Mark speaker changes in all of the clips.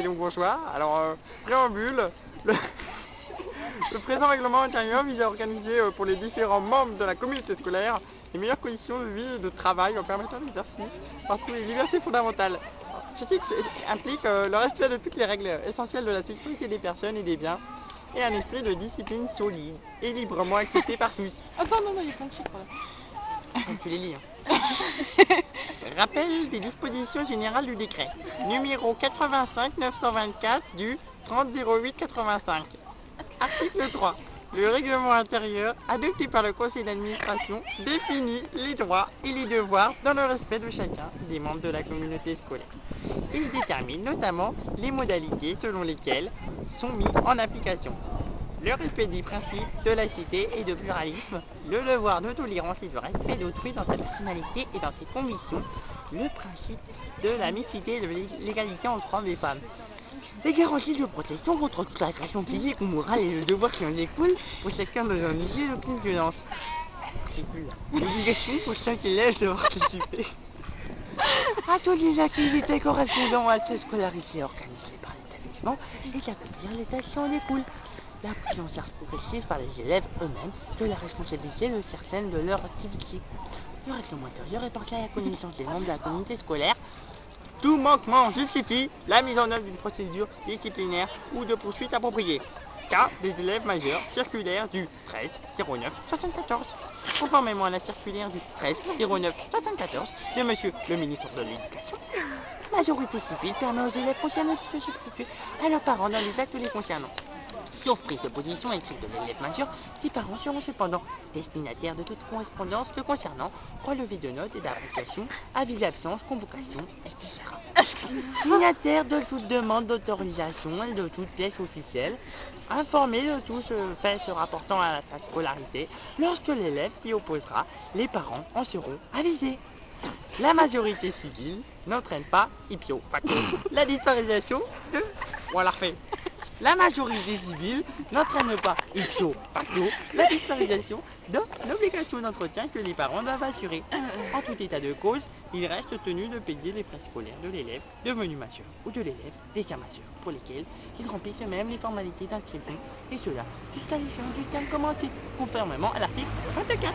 Speaker 1: les bourgeois. Alors, préambule, le présent règlement intérieur vise à organiser pour les différents membres de la communauté scolaire les meilleures conditions de vie et de travail en permettant l'exercice partout les libertés fondamentales. Ceci implique le respect de toutes les règles essentielles de la sécurité des personnes et des biens et un esprit de discipline solide et librement accepté par tous.
Speaker 2: Attends, non, il y a plein de chiffres là.
Speaker 1: Donc, tu les lis. Rappel des dispositions générales du décret numéro 85-924 du 30-08-85. Article 3. Le règlement intérieur adopté par le conseil d'administration définit les droits et les devoirs dans le respect de chacun des membres de la communauté scolaire. Il détermine notamment les modalités selon lesquelles sont mis en application le respect des principes de laïcité et de pluralisme, le devoir de tolérance et de respect d'autrui dans sa personnalité et dans ses convictions, le principe de la mixité et de l'égalité entre hommes et femmes, les garanties de protection contre toute agression physique ou morale et le devoir qui en découle pour chacun de n'indiger aucune violence. C'est plus là. L'obligation pour chaque élève de participer à toutes les activités correspondant à ses scolarités organisées par l'établissement et d'accomplir les tâches qui en découlent. La prise en charge progressive par les élèves eux-mêmes de la responsabilité de certaines de leurs activités. Le règlement intérieur est porté à la connaissance des membres de la communauté scolaire. Tout manquement justifie la mise en œuvre d'une procédure disciplinaire ou de poursuite appropriée. Cas des élèves majeurs, circulaire du 13-09-74. Conformément à la circulaire du 13-09-74 de Monsieur le ministre de l'Éducation, la majorité civile permet aux élèves concernés de se substituer à leurs parents dans les actes les concernant. Sauf prise de position écrite de l'élève majeur, les parents seront cependant destinataires de toute correspondance le concernant, relevé de notes et d'appréciation, avis d'absence, convocation, etc. Signataires de toute demande d'autorisation et de toute pièce officielle, informés de tout fait se rapportant à sa scolarité. Lorsque l'élève s'y opposera, les parents en seront avisés. La majorité civile n'entraîne pas ipso facto la disparition de... On l'a refait. La majorité civile n'entraîne pas ipso facto la disparition de l'obligation d'entretien que les parents doivent assurer. En tout état de cause, il reste tenu de payer les frais scolaires de l'élève devenu majeur ou de l'élève déjà majeur pour lesquels ils remplissent eux-mêmes les formalités d'inscription et cela jusqu'à l'échéance du terme commencé, conformément à l'article 24.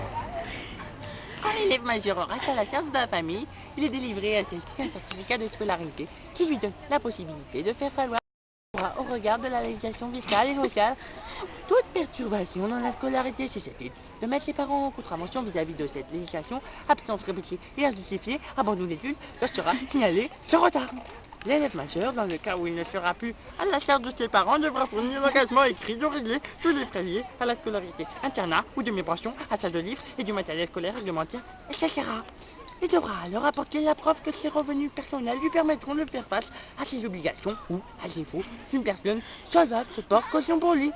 Speaker 1: Quand l'élève majeur reste à la charge de la famille, il est délivré à celle-ci un certificat de scolarité qui lui donne la possibilité de faire valoir au regard de la législation fiscale et sociale toute perturbation dans la scolarité susceptible de mettre les parents en contravention vis-à-vis de cette législation, absence répétée et injustifiée, abandon d'études, leur sera signalé sans retard. L'élève majeur, dans le cas où il ne sera plus à la charge de ses parents, devra fournir l'engagement écrit de régler tous les frais liés à la scolarité, internat ou de migration, à salle de livres et du matériel scolaire réglementaire, etc. Il devra alors apporter la preuve que ses revenus personnels lui permettront de faire face à ses obligations ou, à défaut, qu'une personne solvable se porte caution pour lui.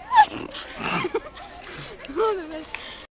Speaker 1: Oh, la vache.